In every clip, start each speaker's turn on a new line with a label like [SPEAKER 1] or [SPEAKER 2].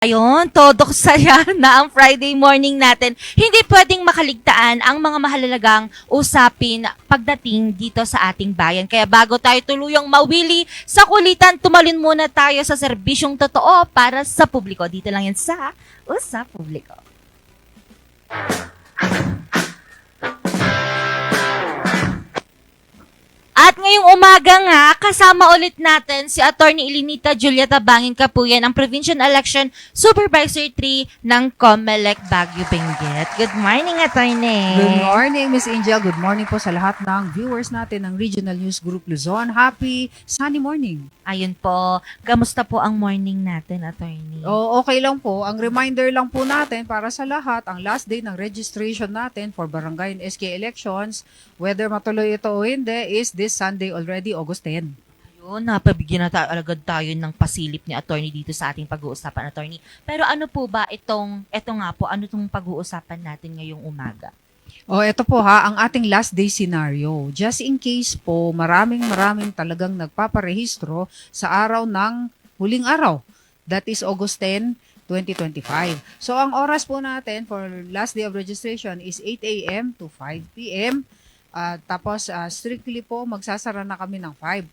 [SPEAKER 1] Ayun, todo saya na ang Friday morning natin. Hindi pwedeng makaligtaan ang mga mahalagang usapin pagdating dito sa ating bayan. Kaya bago tayo tuluyang mawili sa kulitan, tumalin muna tayo sa serbisyong totoo para sa publiko. Dito lang yan sa Usap Publiko. At ngayong umaga nga, kasama ulit natin si Attorney Elinita Julieta Bangin Kapuyan, ang Provincial Election Supervisor 3 ng COMELEC Baguio Benguet. Good morning, Attorney.
[SPEAKER 2] Good morning, Miss Angel. Good morning po sa lahat ng viewers natin ng Regional News Group Luzon. Happy sunny morning.
[SPEAKER 1] Ayun po. Kamusta po ang morning natin, Attorney?
[SPEAKER 2] Okay lang po. Ang reminder lang po natin para sa lahat, ang last day ng registration natin for Barangay and SK elections, whether matuloy ito o hindi, is this Sunday already, August 10.
[SPEAKER 1] Ayun, napabigyan na agad tayo ng pasilip ni Attorney dito sa ating pag-uusapan, Attorney. Pero ano po ba eto nga po, ano itong pag-uusapan natin ngayong umaga?
[SPEAKER 2] Ito po ha, ang ating last day scenario. Just in case po, maraming talagang nagpaparehistro sa araw ng huling araw. That is August 10, 2025. So, ang oras po natin for last day of registration is 8 a.m. to 5 p.m. Tapos, strictly po, magsasara na kami ng 5.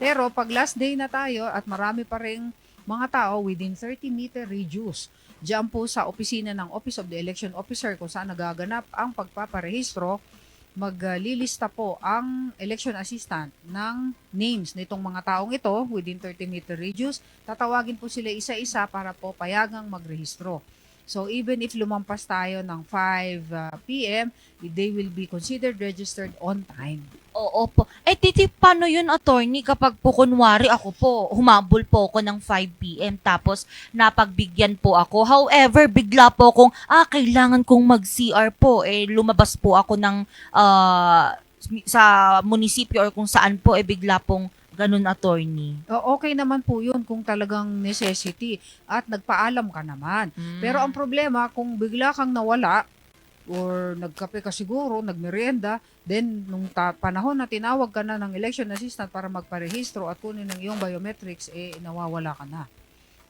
[SPEAKER 2] Pero, pag last day na tayo at marami pa rin mga tao within 30-meter radius, diyan po sa opisina ng Office of the Election Officer kung saan nagaganap ang pagpaparehistro, maglilista po ang election assistant ng names nitong mga taong ito within 30-meter radius. Tatawagin po sila isa-isa para po payagang magrehistro. So even if lumampas tayo ng 5 p.m., they will be considered registered on time.
[SPEAKER 1] Oo po. Titi, paano yun, Attorney, kapag po kunwari ako po, humabol po ako ng 5 p.m. tapos napagbigyan po ako. However, bigla po akong, kailangan kong mag-CR po. Lumabas po ako ng sa munisipyo or kung saan po, bigla pong ganun, Attorney.
[SPEAKER 2] Okay naman po yun kung talagang necessity at nagpaalam ka naman. Pero ang problema, kung bigla kang nawala or nagkape ka siguro, nagmerienda, then nung panahon na tinawag ka na ng election assistant para magparehistro at kunin ng iyong biometrics, nawawala ka na.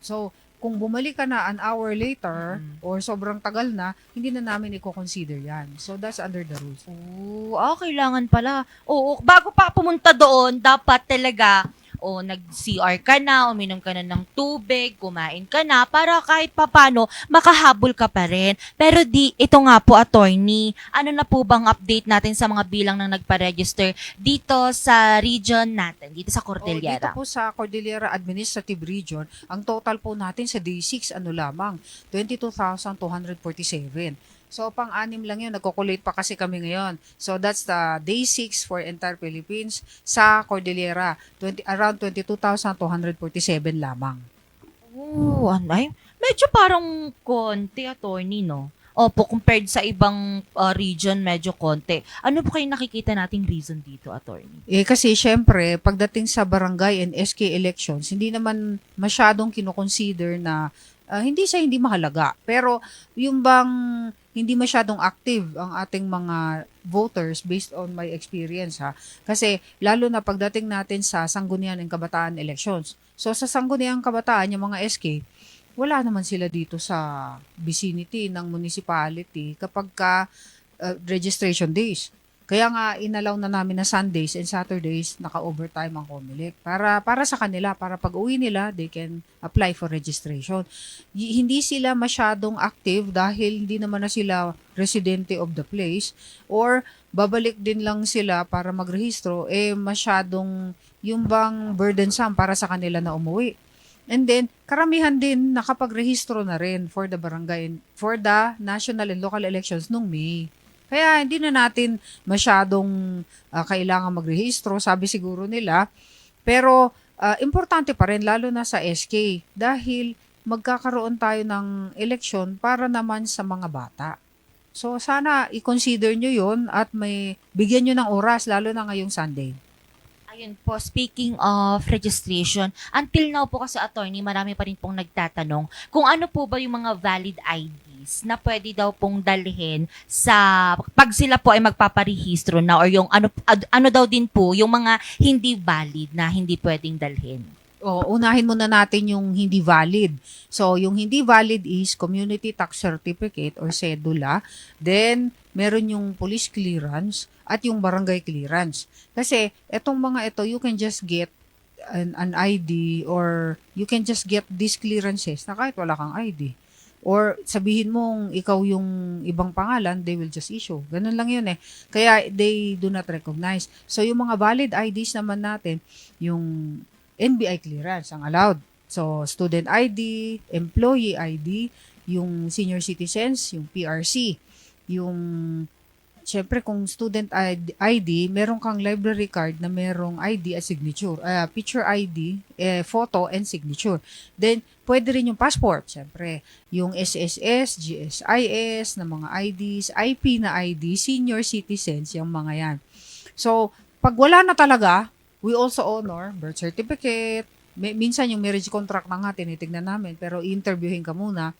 [SPEAKER 2] So, kung bumalik ka na an hour later or sobrang tagal na, hindi na namin i-consider yan. So, that's under the rules.
[SPEAKER 1] Kailangan pala. Bago pa pumunta doon, dapat talaga, nag-CR ka na, uminom ka na ng tubig, kumain ka na, para kahit papano, makahabol ka pa rin. Pero ito nga po, Attorney, ano na po bang update natin sa mga bilang na nagpa-register dito sa region natin, dito sa Cordillera?
[SPEAKER 2] Dito po sa Cordillera Administrative Region, ang total po natin sa Day 6, lamang, 22,247. So, pang-anim lang yun. Nagko-collate pa kasi kami ngayon. So, that's the Day 6 for entire Philippines sa Cordillera. Around 22,247 lamang.
[SPEAKER 1] Medyo parang konti, Attorney, no? Opo, compared sa ibang region, medyo konti. Ano po kayo nakikita nating reason dito, Attorney?
[SPEAKER 2] Kasi syempre, pagdating sa barangay and SK elections, hindi naman masyadong kinoconsider na hindi mahalaga. Pero yung bang hindi masyadong active ang ating mga voters based on my experience ha. Kasi lalo na pagdating natin sa Sangguniang Kabataan elections. So sa Sangguniang Kabataan, yung mga SK, wala naman sila dito sa vicinity ng municipality kapag registration days. Kaya nga inalaw na namin na Sundays and Saturdays naka-overtime ang COMELEC para sa kanila, para pag uwi nila they can apply for registration. Hindi sila masyadong active dahil hindi naman na sila residente of the place, or babalik din lang sila para magrehistro, masyadong yung bang burdensome para sa kanila na umuwi. And then, karamihan din nakapag-rehistro na rin for the barangay, for the national and local elections nung May. Kaya hindi na natin masyadong kailangan magrehistro, sabi siguro nila. Pero importante pa rin, lalo na sa SK, dahil magkakaroon tayo ng eleksyon para naman sa mga bata. So sana i-consider nyo yun at may bigyan nyo ng oras, lalo na ngayong Sunday.
[SPEAKER 1] Ayun po, speaking of registration, until now po kasi, Attorney, marami pa rin pong nagtatanong kung ano po ba yung mga valid IDs na pwede daw pong dalhin sa, pag sila po ay magpaparehistro na, or yung ano daw din po, yung mga hindi valid na hindi pwedeng dalhin.
[SPEAKER 2] O, unahin muna natin yung hindi valid. So, yung hindi valid is Community Tax Certificate or Cedula. Then, meron yung police clearance at yung barangay clearance. Kasi, etong mga ito, you can just get an ID or you can just get these clearances na kahit wala kang ID. Or sabihin mong ikaw yung ibang pangalan, they will just issue. Ganun lang yun eh. Kaya they do not recognize. So, yung mga valid IDs naman natin, yung NBI clearance ang allowed. So, student ID, employee ID, yung senior citizens, yung PRC, yung syempre kung student ID, meron kang library card na merong ID at signature, picture ID, photo and signature. Then, pwede rin yung passport, syempre. Yung SSS, GSIS na mga IDs, IP na ID, senior citizens, yung mga yan. So, pag wala na talaga, we also honor birth certificate. Minsan yung marriage contract na nga, tinitignan namin, pero interviewin ka muna.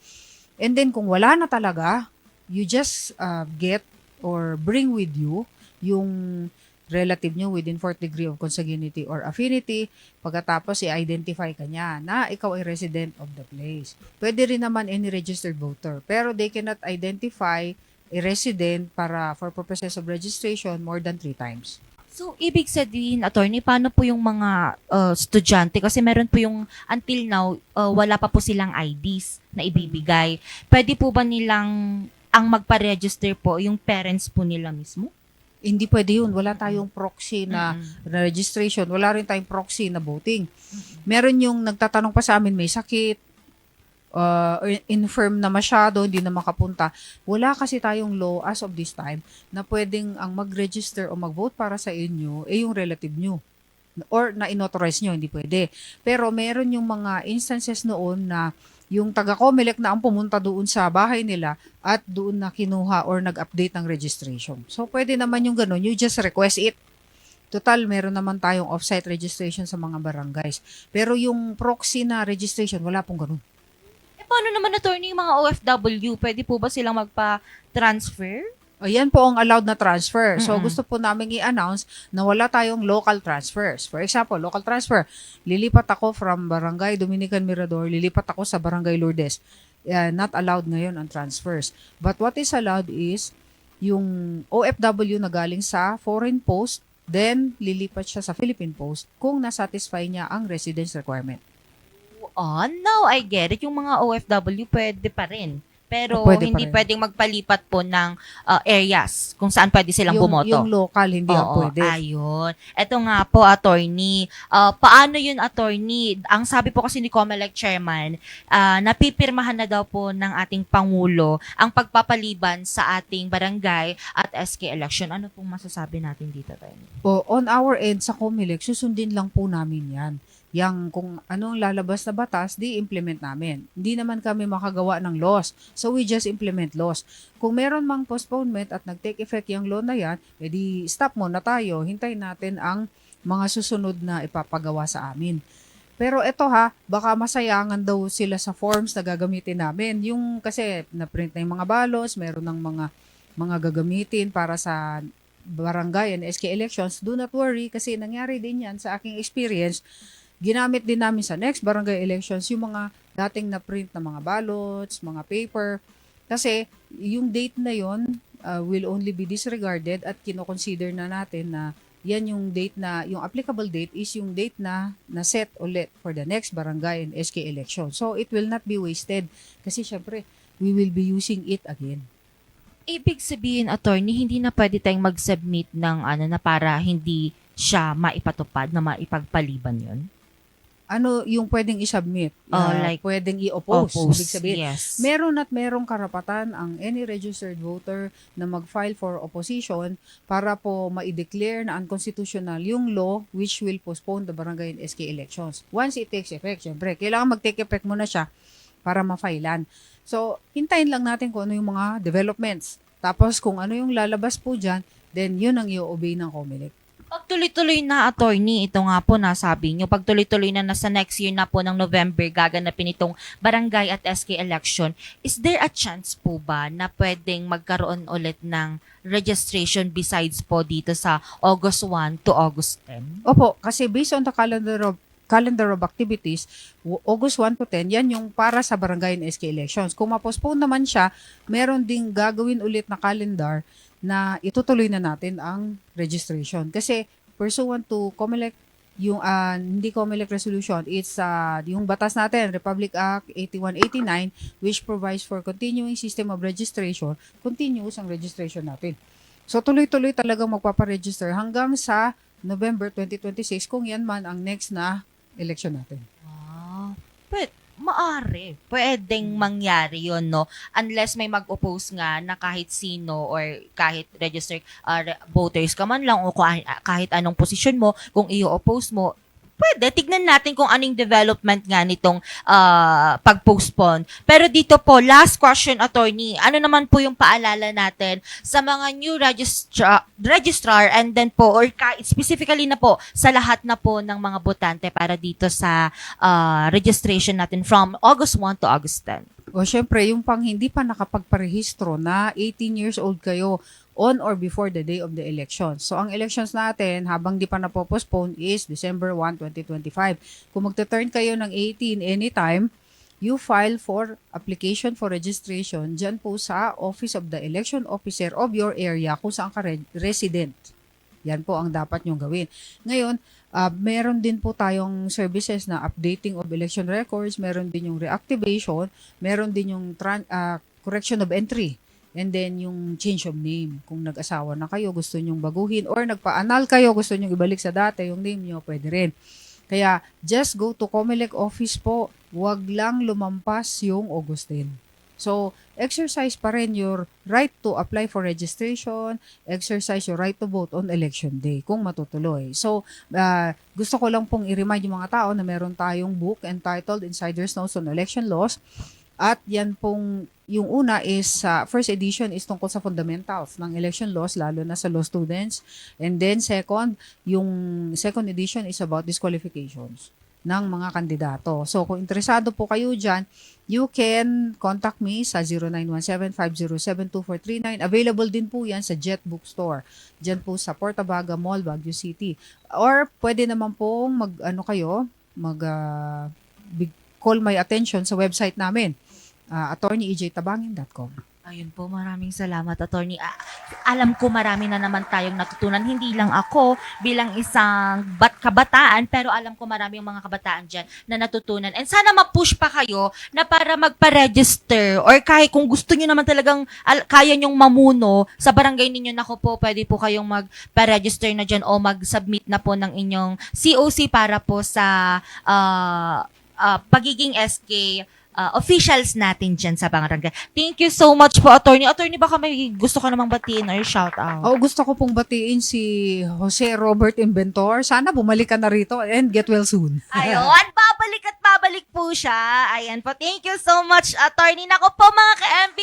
[SPEAKER 2] And then, kung wala na talaga, you just get or bring with you yung relative nyo within 4th degree of consanguinity or affinity. Pagkatapos, i-identify ka niya na ikaw ay resident of the place. Pwede rin naman any registered voter. Pero they cannot identify a resident for purposes of registration more than 3 times.
[SPEAKER 1] So, ibig sabihin, attorney, paano po yung mga estudyante? Kasi meron po yung, until now, wala pa po silang IDs na ibibigay. Pwede po ba nilang, ang magpa-register po, yung parents po nila mismo?
[SPEAKER 2] Hindi pwede yun. Wala tayong proxy na registration. Wala rin tayong proxy na voting. Meron yung nagtatanong pa sa amin, may sakit, infirm na masyado, hindi na makapunta. Wala kasi tayong law as of this time na pwedeng ang mag-register o mag-vote para sa inyo yung relative nyo. Or na inauthorize nyo, hindi pwede. Pero meron yung mga instances noon na yung taga-COMELEC na ang pumunta doon sa bahay nila at doon na kinuha or nag-update ng registration. So, pwede naman yung ganun. You just request it. Total, meron naman tayong off-site registration sa mga barangays. Pero yung proxy na registration, wala pong ganun.
[SPEAKER 1] Paano naman, attorney, yung mga OFW? Pwede po ba silang magpa-transfer?
[SPEAKER 2] Ayan po ang allowed na transfer. So, gusto po namin i-announce na wala tayong local transfers. For example, local transfer. Lilipat ako from Barangay Dominican Mirador, lilipat ako sa Barangay Lourdes. Not allowed ngayon ang transfers. But what is allowed is yung OFW na galing sa foreign post, then lilipat siya sa Philippine post kung nasatisfy niya ang residence requirement.
[SPEAKER 1] Now I get it. Yung mga OFW pwede pa rin. Pero
[SPEAKER 2] Pwede pa
[SPEAKER 1] hindi
[SPEAKER 2] rin.
[SPEAKER 1] pwedeng magpalipat po ng areas kung saan pwede silang bumoto.
[SPEAKER 2] Yung local, hindi
[SPEAKER 1] Oo,
[SPEAKER 2] pwede.
[SPEAKER 1] ayun. Ito nga po, attorney. Paano yun, attorney? Ang sabi po kasi ni COMELEC chairman, napipirmahan na daw po ng ating Pangulo ang pagpapaliban sa ating barangay at SK election. Ano pong masasabi natin dito, attorney?
[SPEAKER 2] On our end sa COMELEC, susundin lang po namin yan. Yang kung anong lalabas na batas, di-implement namin. Hindi naman kami makagawa ng laws. So, we just implement laws. Kung meron mang postponement at nag-take effect yung law na yan, edi stop muna tayo. Hintayin natin ang mga susunod na ipapagawa sa amin. Pero eto baka masayangan daw sila sa forms na gagamitin namin. Yung kasi na-print na yung mga ballots, meron ng mga gagamitin para sa barangay and SK elections. Do not worry kasi nangyari din yan sa aking experience. Ginamit din namin sa next barangay elections yung mga dating na-print na mga ballots, mga paper. Kasi yung date na yon will only be disregarded at kinoconsider na natin na yan yung date na, yung applicable date is yung date na set ulit for the next barangay and SK election. So it will not be wasted kasi syempre we will be using it again.
[SPEAKER 1] Ibig sabihin, attorney, hindi na pwede tayong mag-submit ng na para hindi siya maipatupad, na maipagpaliban yun?
[SPEAKER 2] Ano yung pwedeng i-submit?
[SPEAKER 1] Like,
[SPEAKER 2] pwedeng i-oppose. Ibig sabihin,
[SPEAKER 1] yes.
[SPEAKER 2] meron at merong karapatan ang any registered voter na mag-file for opposition para po ma-declare na unconstitutional yung law which will postpone the barangay and SK elections. Once it takes effect, syempre, kailangan mag-take effect muna siya para ma-filean. So, hintayin lang natin kung ano yung mga developments. Tapos, kung ano yung lalabas po dyan, then yun ang i-obey ng COMELEC.
[SPEAKER 1] Pag tuloy-tuloy na, attorney, ito nga po nasabi nyo, pag tuloy-tuloy na nasa next year na po ng November gaganapin itong barangay at SK election, is there a chance po ba na pwedeng magkaroon ulit ng registration besides po dito sa August 1 to August 10?
[SPEAKER 2] Opo, kasi based on the calendar of calendar of activities, August 1 to 10, yan yung para sa barangay and SK elections. Kung ma-postpone naman siya, meron ding gagawin ulit na calendar na itutuloy na natin ang registration. Kasi pursuant to COMELEC, yung hindi COMELEC resolution, it's yung batas natin, Republic Act 8189, which provides for continuing system of registration, continuous ang registration natin. So tuloy-tuloy talagang magpaparegister hanggang sa November 2026 kung yan man ang next na election natin.
[SPEAKER 1] But, pwedeng mangyari yun, no? Unless may mag-oppose nga na kahit sino or kahit registered voters ka man lang o kahit anong posisyon mo, kung i-oppose mo, pwede. Tignan natin kung anong development nga nitong pag-postpone. Pero dito po, last question, attorney. Ano naman po yung paalala natin sa mga new registrar and then po, or specifically na po, sa lahat na po ng mga botante para dito sa registration natin from August 1 to August 10?
[SPEAKER 2] O syempre, yung pang hindi pa nakapagparehistro na 18 years old kayo on or before the day of the election. So, ang elections natin, habang di pa napopostpone, is December 1, 2025. Kung magta-turn kayo ng 18 anytime, you file for application for registration dyan po sa Office of the Election Officer of your area kung saan ka resident. Yan po ang dapat nyong gawin. Ngayon, meron din po tayong services na updating of election records, meron din yung reactivation, meron din yung correction of entry, and then yung change of name. Kung nag-asawa na kayo, gusto nyong baguhin, or nagpa-annul kayo, gusto nyong ibalik sa dati, yung name nyo, pwede rin. Kaya, just go to COMELEC office po. Huwag lang lumampas yung August 10. So, exercise pa rin your right to apply for registration, exercise your right to vote on election day kung matutuloy. So, gusto ko lang pong i-remind yung mga tao na meron tayong book entitled Insider's Notes on Election Laws. At yan pong, yung una is, first edition is tungkol sa fundamentals ng election laws, lalo na sa law students. And then second, yung second edition is about disqualifications ng mga kandidato. So, kung interesado po kayo dyan, you can contact me sa 0917-507-2439. Available din po yan sa Jet Bookstore. Dyan po sa Portabaga Mall, Baguio City. Or pwede naman pong call my attention sa website namin, attorneyejtabangin.com.
[SPEAKER 1] Ayun po, maraming salamat, attorney. Alam ko marami na naman tayong natutunan. Hindi lang ako bilang isang kabataan, pero alam ko marami yung mga kabataan dyan na natutunan. And sana ma-push pa kayo na para magpa-register or kahit kung gusto nyo naman talagang kaya nyong mamuno sa barangay ninyo, nako po, pwede po kayong magpa-register na dyan o mag-submit na po ng inyong COC para po sa pagiging SK officials natin dyan sa barangay. Thank you so much po, attorney. Attorney, baka may gusto ka namang batiin or shout out?
[SPEAKER 2] Gusto ko pong batiin si Jose Robert Inventor. Sana bumalik ka na rito and get well soon.
[SPEAKER 1] Ayun, babalik po siya. Ayan po. Thank you so much, attorney. Nako po, mga ka-MB,